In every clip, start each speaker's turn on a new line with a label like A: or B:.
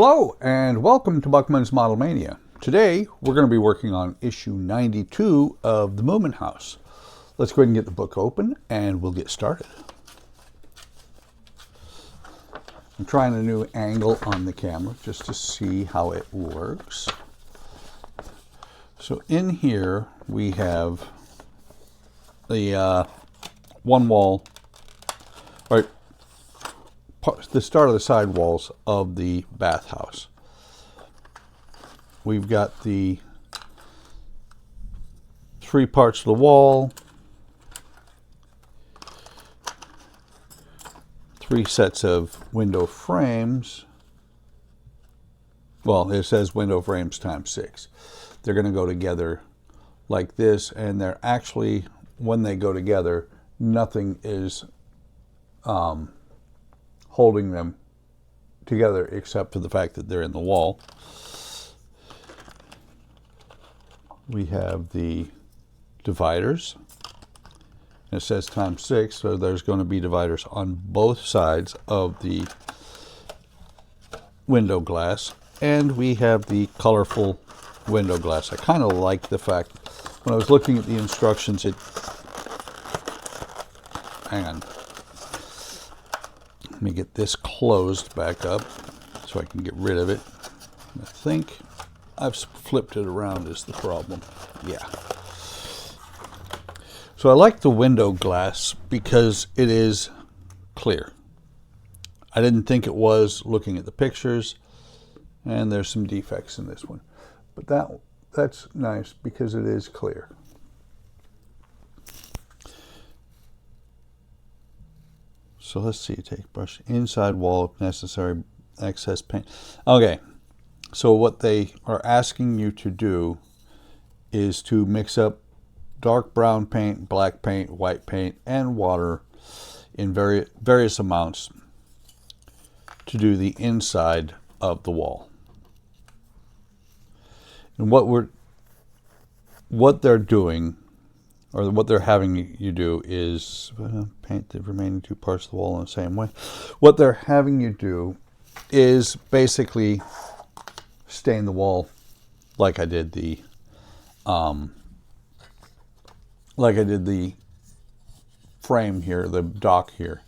A: Hello and welcome to Buckman's Model Mania. Today we're going to be working on issue 92 of the Moomin House. Let's go ahead and get the book open and we'll get started. I'm trying a new angle on the camera just to see how it works. So in here we have the one wall, right? The start of the side walls of the bathhouse. We've got the three parts of the wall, three sets of window frames. Well, it says window frames times 6. They're going to go together like this, and they're actually, when they go together, nothing is holding them together except for the fact that they're in the wall. We have the dividers. It says times 6, so there's going to be dividers on both sides of the window glass. And we have the colorful window glass. I kind of like the fact, when I was looking at the instructions, hang on. Let me get this closed back up so I can get rid of it. I think I've flipped it around is the problem. Yeah. So I like the window glass because it is clear. I didn't think it was looking at the pictures, and there's some defects in this one. But that's nice because it is clear. So let's see, take brush inside wall if necessary, excess paint. Okay, so what they are asking you to do is to mix up dark brown paint, black paint, white paint, and water in various amounts to do the inside of the wall. And what they're doing, or what they're having you do, is paint the remaining two parts of the wall in the same way. What they're having you do is basically stain the wall like I did the frame here, the dock here.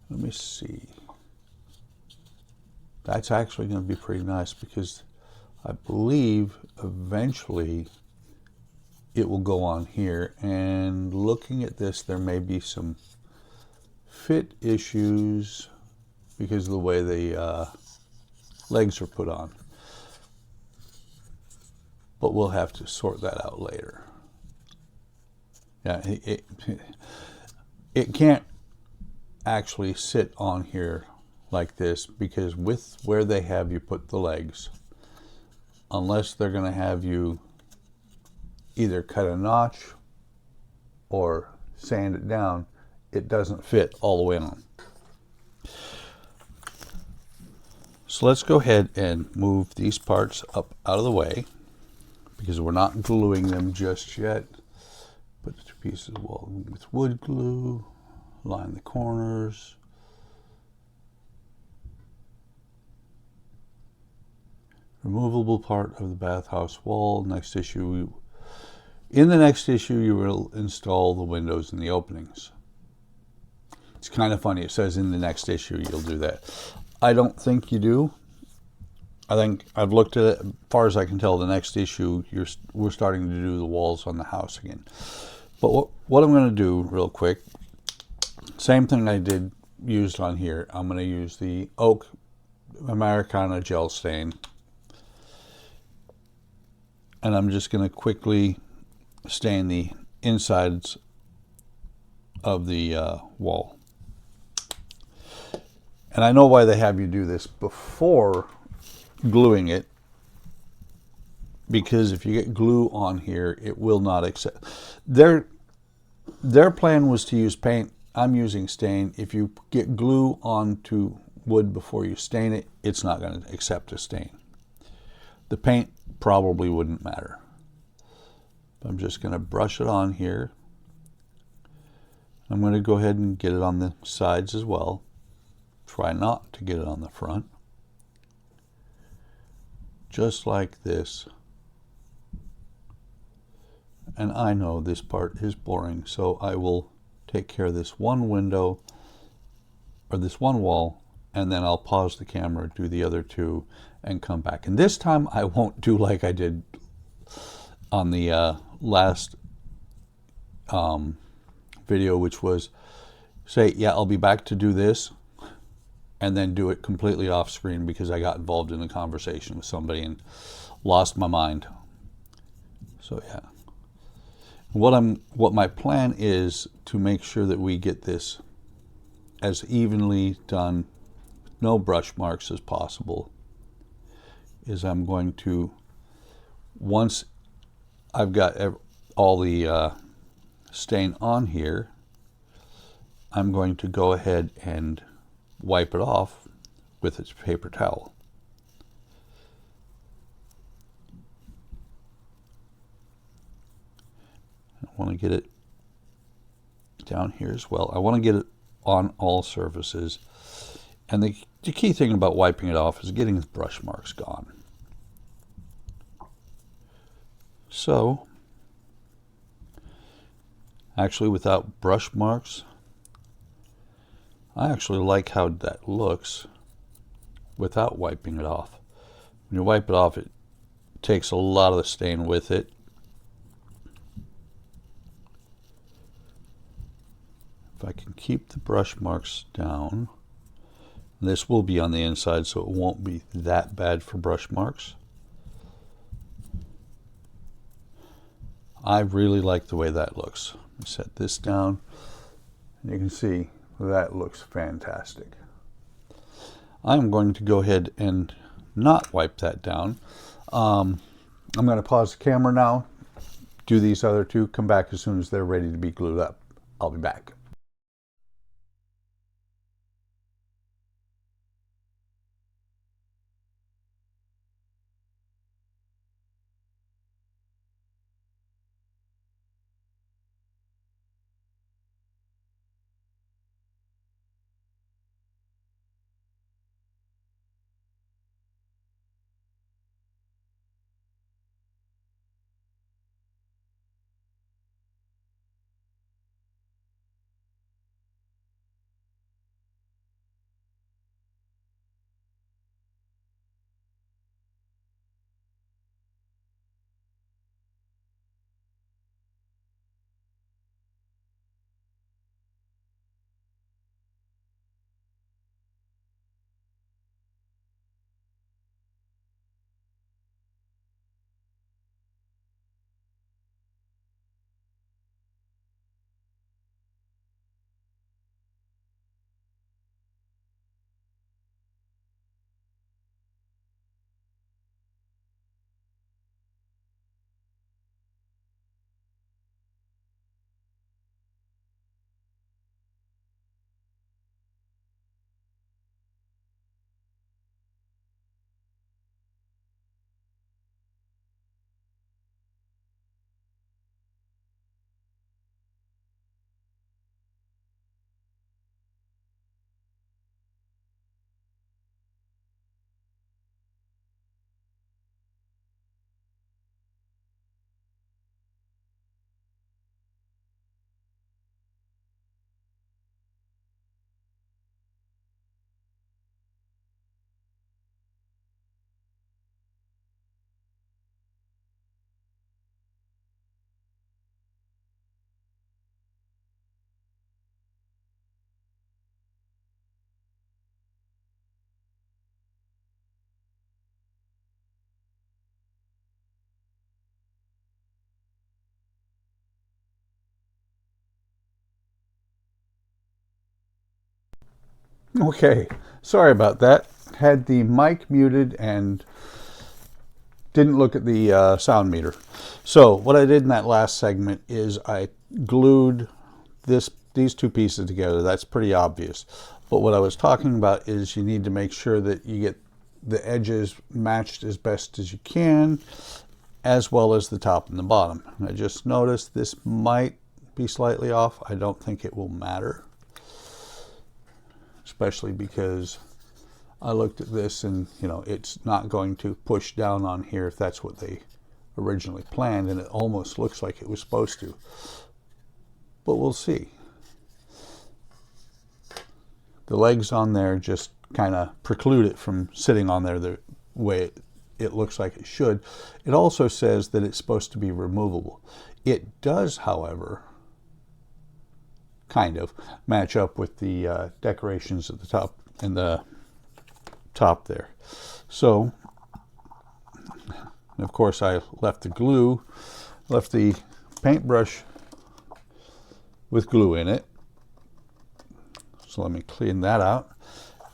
A: Let me see. That's actually going to be pretty nice because I believe eventually it will go on here, and looking at this, there may be some fit issues because of the way the legs are put on. But we'll have to sort that out later. Yeah, it can't actually sit on here like this because with where they have you put the legs, unless they're going to have you either cut a notch or sand it down, it doesn't fit all the way on. So let's go ahead and move these parts up out of the way because we're not gluing them just yet. Put the two pieces of wall with wood glue, line the corners. Removable part of the bathhouse wall. Next issue, in the next issue, you will install the windows in the openings. It's kind of funny. It says in the next issue you'll do that. I don't think you do. I think I've looked at it. As far as I can tell, the next issue, we're starting to do the walls on the house again. But what I'm going to do real quick, same thing I used on here. I'm going to use the Oak Americana gel stain. And I'm just going to quickly stain the insides of the wall. And I know why they have you do this before gluing it, because if you get glue on here, it will not accept. Their plan was to use paint. I'm using stain. If you get glue onto wood before you stain it, it's not going to accept a stain. The paint probably wouldn't matter. I'm just going to brush it on here. I'm going to go ahead and get it on the sides as well. Try not to get it on the front. just like this. And I know this part is boring, so I will take care of this one window, or this one wall, and then I'll pause the camera, do the other two, and come back. And this time I won't do like I did on the last video, which was say, yeah, I'll be back to do this, and then do it completely off screen because I got involved in a conversation with somebody and lost my mind. So yeah. What my plan is to make sure that we get this as evenly done, no brush marks as possible, is I'm going to, once I've got all the stain on here, I'm going to go ahead and wipe it off with its paper towel. I want to get it down here as well. I want to get it on all surfaces. And the key thing about wiping it off is getting the brush marks gone. So, actually without brush marks, I actually like how that looks without wiping it off. When you wipe it off, it takes a lot of the stain with it. If I can keep the brush marks down, this will be on the inside, so it won't be that bad for brush marks. I really like the way that looks. Set this down, and you can see that looks fantastic. I'm going to go ahead and not wipe that down. I'm going to pause the camera now, do these other two, come back as soon as they're ready to be glued up. I'll be back. Okay, sorry about that. Had the mic muted and didn't look at the sound meter. So what I did in that last segment is I glued these two pieces together. That's pretty obvious. But what I was talking about is you need to make sure that you get the edges matched as best as you can, as well as the top and the bottom. And I just noticed this might be slightly off. I don't think it will matter, especially because I looked at this and, you know, it's not going to push down on here if that's what they originally planned, and it almost looks like it was supposed to. But we'll see. The legs on there just kind of preclude it from sitting on there the way it looks like it should. It also says that it's supposed to be removable. It does, however, kind of match up with the decorations at the top and the top there. So, of course, I left the paintbrush with glue in it. So let me clean that out.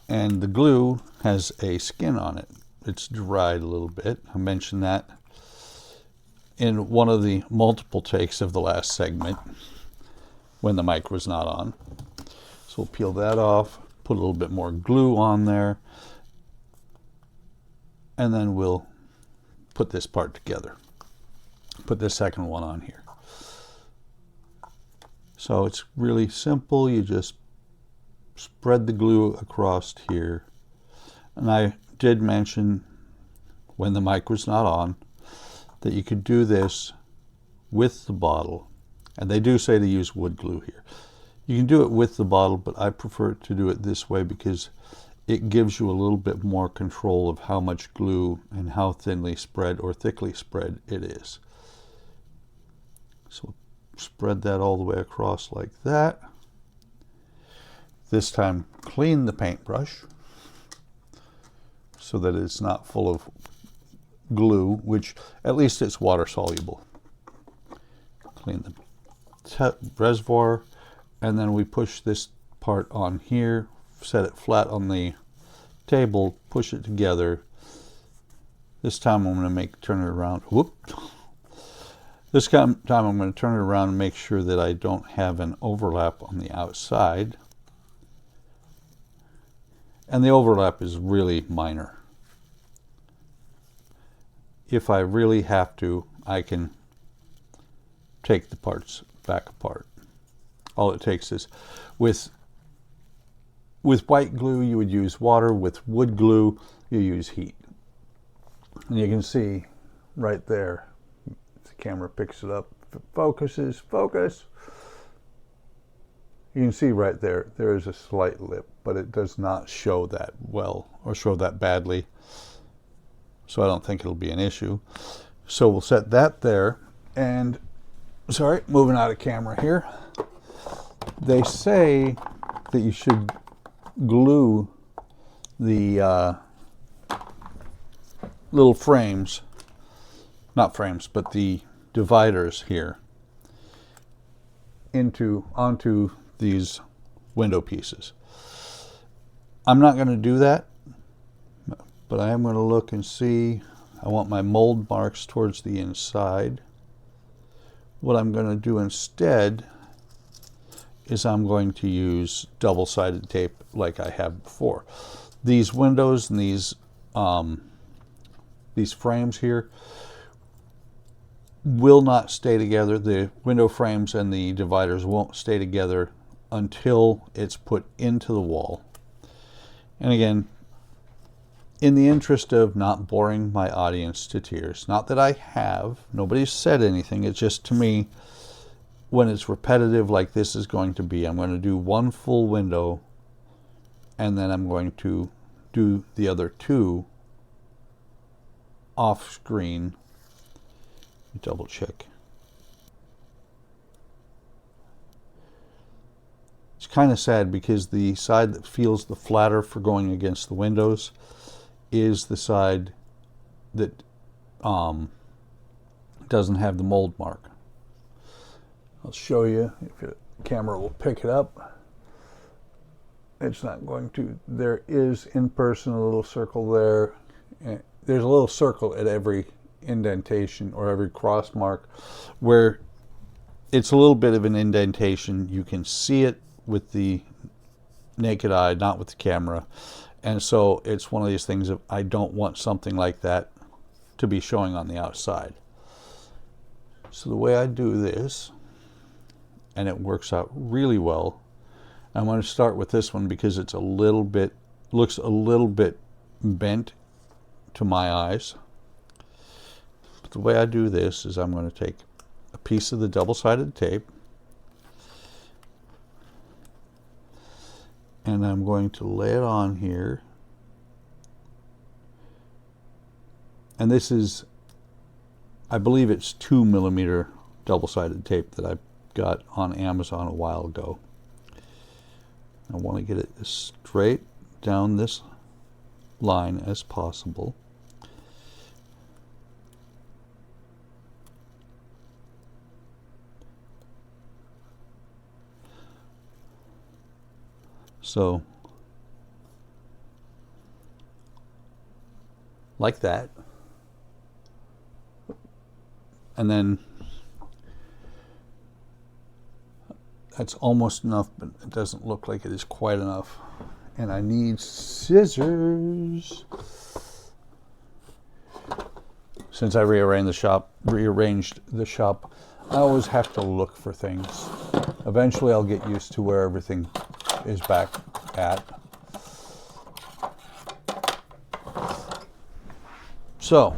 A: And the glue has a skin on it. It's dried a little bit. I mentioned that in one of the multiple takes of the last segment when the mic was not on. So we'll peel that off, put a little bit more glue on there, and then we'll put this part together. Put this second one on here. So it's really simple. You just spread the glue across here. And I did mention when the mic was not on that you could do this with the bottle. And they do say to use wood glue here. You can do it with the bottle, but I prefer to do it this way because it gives you a little bit more control of how much glue and how thinly spread or thickly spread it is. So spread that all the way across like that. This time clean the paintbrush so that it's not full of glue, which at least it's water soluble. Clean the reservoir, and then we push this part on here, set it flat on the table, push it together. This time I'm going to turn it around. Whoop. This time I'm going to turn it around and make sure that I don't have an overlap on the outside. And the overlap is really minor. If I really have to, I can take the parts back apart. All it takes is, with white glue you would use water, with wood glue you use heat. And you can see right there, if the camera picks it up, if it focuses, focus. You can see right there, there is a slight lip, but it does not show that well or show that badly. So I don't think it'll be an issue. So we'll set that there. And, sorry, moving out of camera here. They say that you should glue the little frames, not frames, but the dividers here onto these window pieces. I'm not going to do that, but I am going to look and see. I want my mold marks towards the inside. What I'm going to do instead is I'm going to use double-sided tape like I have before. These windows and these frames here will not stay together. The window frames and the dividers won't stay together until it's put into the wall. And again, in the interest of not boring my audience to tears, not that I have, nobody's said anything, it's just to me, when it's repetitive like this is going to be, I'm going to do one full window and then I'm going to do the other two off screen. Double check. It's kind of sad because the side that feels the flatter for going against the windows is the side that doesn't have the mold mark. I'll show you if the camera will pick it up. It's not going to. There is in person a little circle there. There's a little circle at every indentation or every cross mark where it's a little bit of an indentation. You can see it with the naked eye, not with the camera. And so it's one of these things of I don't want something like that to be showing on the outside. So the way I do this, and it works out really well, I'm going to start with this one because it's a little bit looks a little bit bent to my eyes. But the way I do this is I'm going to take a piece of the double-sided tape and I'm going to lay it on here. And this is, I believe it's 2mm double-sided tape that I got on Amazon a while ago. I want to get it as straight down this line as possible. So, like that. And then that's almost enough, but it doesn't look like it is quite enough. And I need scissors. Since I rearranged the shop, I always have to look for things. Eventually I'll get used to where everything is back at. So,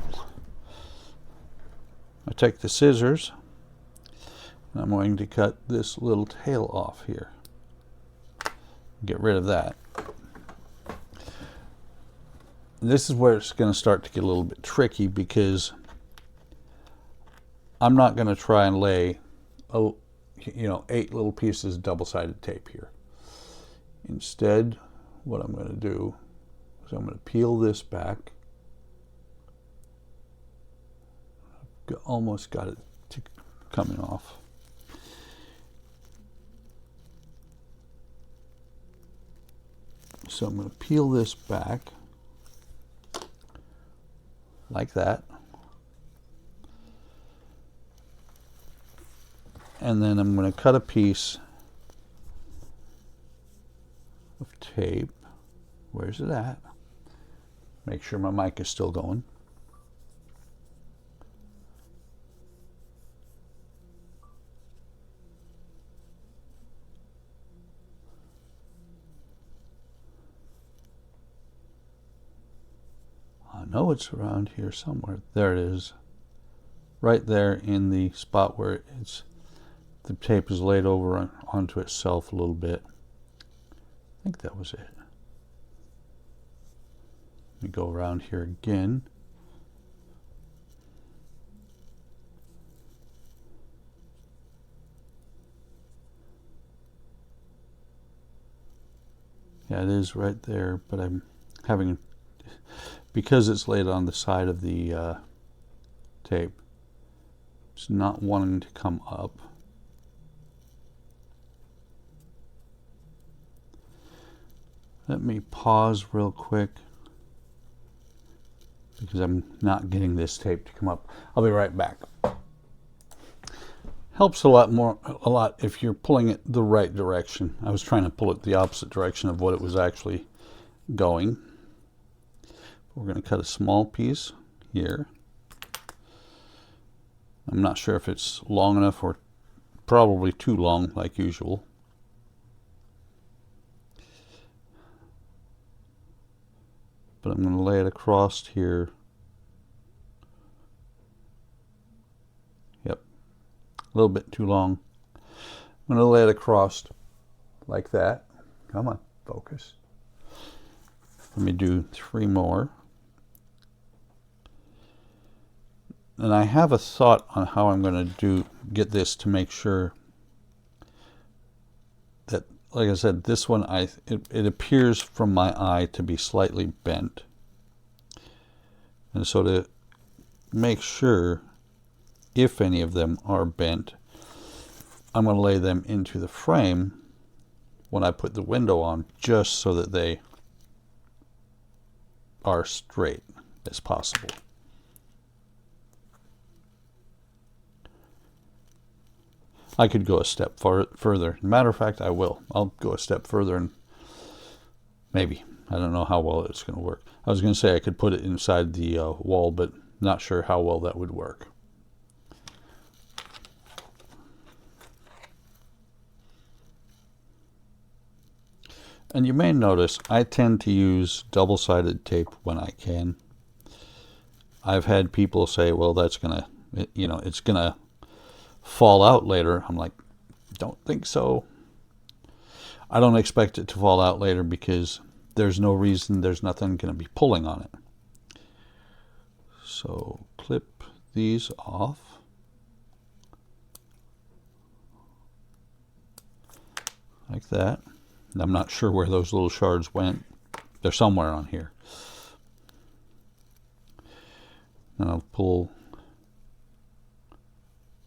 A: I take the scissors and I'm going to cut this little tail off here. Get rid of that. This is where it's going to start to get a little bit tricky, because I'm not going to try and lay 8 little pieces of double-sided tape here. Instead, what I'm going to do is I'm going to peel this back. I've almost got it coming off. So I'm going to peel this back like that. And then I'm going to cut a piece of tape. Where's it at? Make sure my mic is still going. I know it's around here somewhere. There it is. Right there in the spot where the tape is laid over onto itself a little bit. I think that was it. Let me go around here again. Yeah, it is right there, but I'm having, because it's laid on the side of the tape, it's not wanting to come up. Let me pause real quick, because I'm not getting this tape to come up. I'll be right back. Helps a lot if you're pulling it the right direction. I was trying to pull it the opposite direction of what it was actually going. We're going to cut a small piece here. I'm not sure if it's long enough, or probably too long like usual. But I'm going to lay it across here. Yep, a little bit too long. I'm going to lay it across like that. Come on, focus. Let me do 3 more. And I have a thought on how I'm going to get this to make sure that, like I said, this one, it appears from my eye to be slightly bent. And so to make sure, if any of them are bent, I'm going to lay them into the frame when I put the window on, just so that they are straight as possible. I could go a step further. Matter of fact, I will. I'll go a step further, and maybe. I don't know how well it's going to work. I was going to say I could put it inside the wall, but not sure how well that would work. And you may notice I tend to use double-sided tape when I can. I've had people say, well, that's gonna, you know, it's gonna fall out later. I'm like, don't think so. I don't expect it to fall out later because there's no reason, there's nothing gonna be pulling on it. So clip these off. Like that. And I'm not sure where those little shards went. They're somewhere on here. And I'll pull.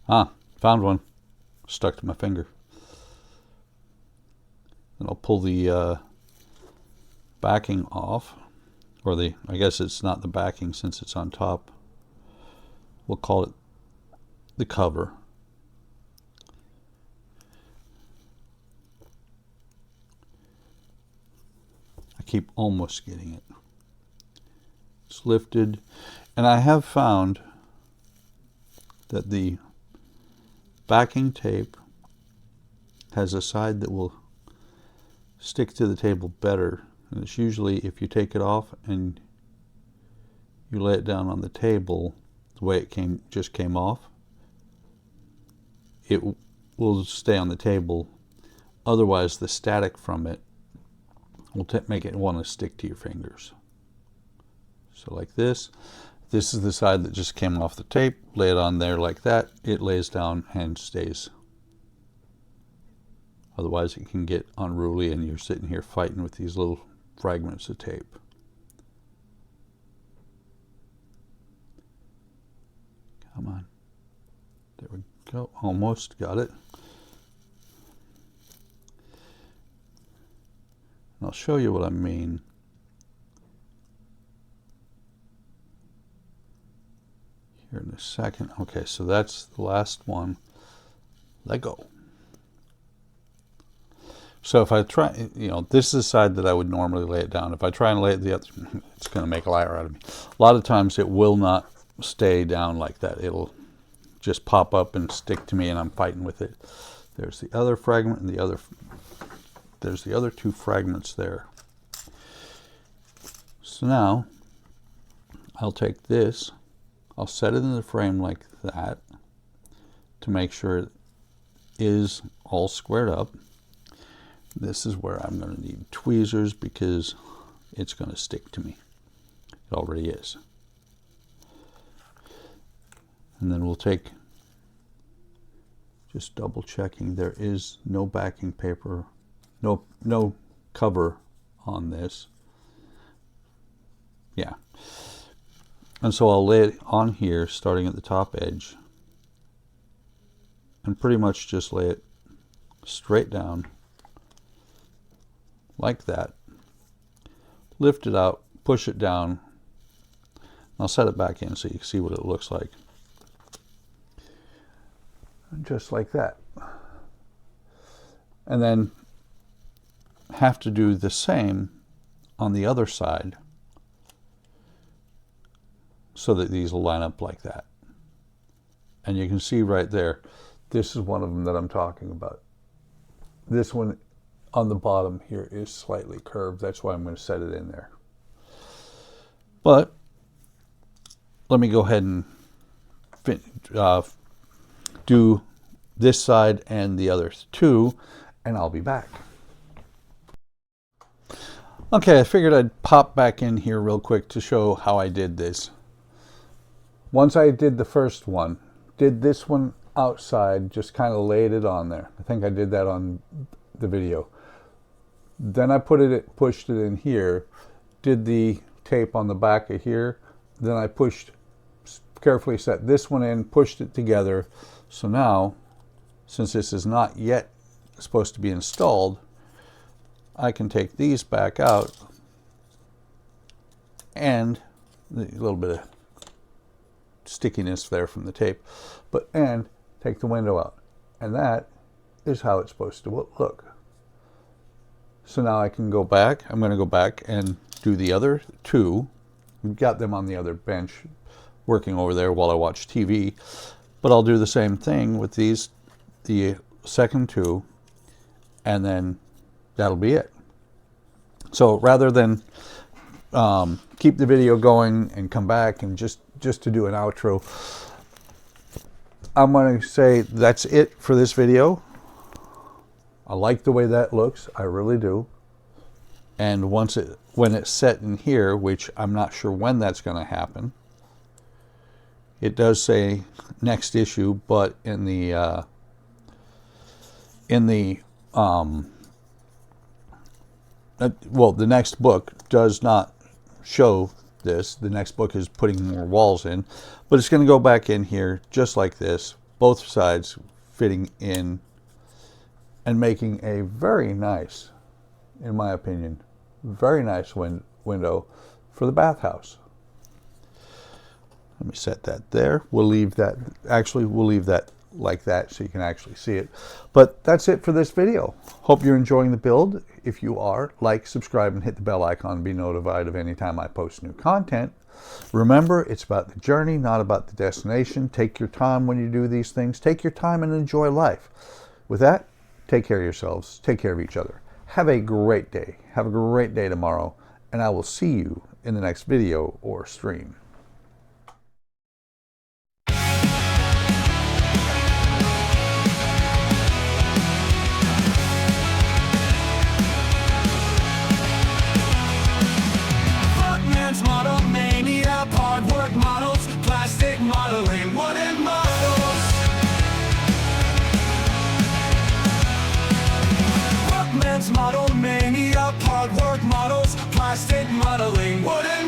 A: Found one. Stuck to my finger. And I'll pull the backing off. Or the, I guess it's not the backing since it's on top. We'll call it the cover. I keep almost getting it. It's lifted. And I have found that the backing tape has a side that will stick to the table better. And it's usually if you take it off and you lay it down on the table the way it just came off, it will stay on the table. Otherwise, the static from it will make it want to stick to your fingers. So like this. This is the side that just came off the tape. Lay it on there like that. It lays down and stays. Otherwise it can get unruly and you're sitting here fighting with these little fragments of tape. Come on. There we go. Almost got it. And I'll show you what I mean. Here in a second. Okay, so that's the last one. Let go. So if I try, you know, this is the side that I would normally lay it down. If I try and lay it the other, it's going to make a liar out of me. A lot of times it will not stay down like that. It'll just pop up and stick to me and I'm fighting with it. There's the other fragment and there's the other two fragments there. So now I'll take this. I'll set it in the frame like that to make sure it is all squared up. This is where I'm going to need tweezers because it's going to stick to me. It already is. And then we'll take, just double checking, there is no backing paper, no cover on this. Yeah. And so I'll lay it on here, starting at the top edge, and pretty much just lay it straight down, like that. Lift it out, push it down. I'll set it back in so you can see what it looks like. And just like that. And then have to do the same on the other side, so that these will line up like that. And you can see right there, this is one of them that I'm talking about. This one on the bottom here is slightly curved. That's why I'm going to set it in there. But let me go ahead and do this side and the other two, and I'll be back. Okay, I figured I'd pop back in here real quick to show how I did this. Once I did the first one, did this one outside, just kind of laid it on there. I think I did that on the video. Then I pushed it in here, did the tape on the back of here, then I carefully set this one in, pushed it together. So now, since this is not yet supposed to be installed, I can take these back out and a little bit of stickiness there from the tape, and take the window out. And that is how it's supposed to look. So now I can go back. I'm going to go back and do the other two. We've got them on the other bench working over there while I watch TV. But I'll do the same thing with these, the second two, and then that'll be it. So rather than keep the video going and come back and just to do an outro, I'm going to say that's it for this video. I like the way that looks. I really do. And when it's set in here, which I'm not sure when that's going to happen, it does say next issue, but in the the next book does not show this. The next book is putting more walls in, but it's going to go back in here just like this, both sides fitting in and making a very nice, in my opinion, very nice window for the bathhouse. Let me set that there. We'll leave that, actually we'll leave that like that so you can actually see it. But that's it for this video. Hope you're enjoying the build. If you are, like, subscribe, and hit the bell icon to be notified of any time I post new content. Remember, it's about the journey, not about the destination. Take your time when you do these things. Take your time and enjoy life. With that, take care of yourselves. Take care of each other. Have a great day. Have a great day tomorrow, and I will see you in the next video or stream.
B: Modelmania, hard work models, plastic modeling, wooden models. Buckman's Modelmania, hard work models, plastic modeling, wooden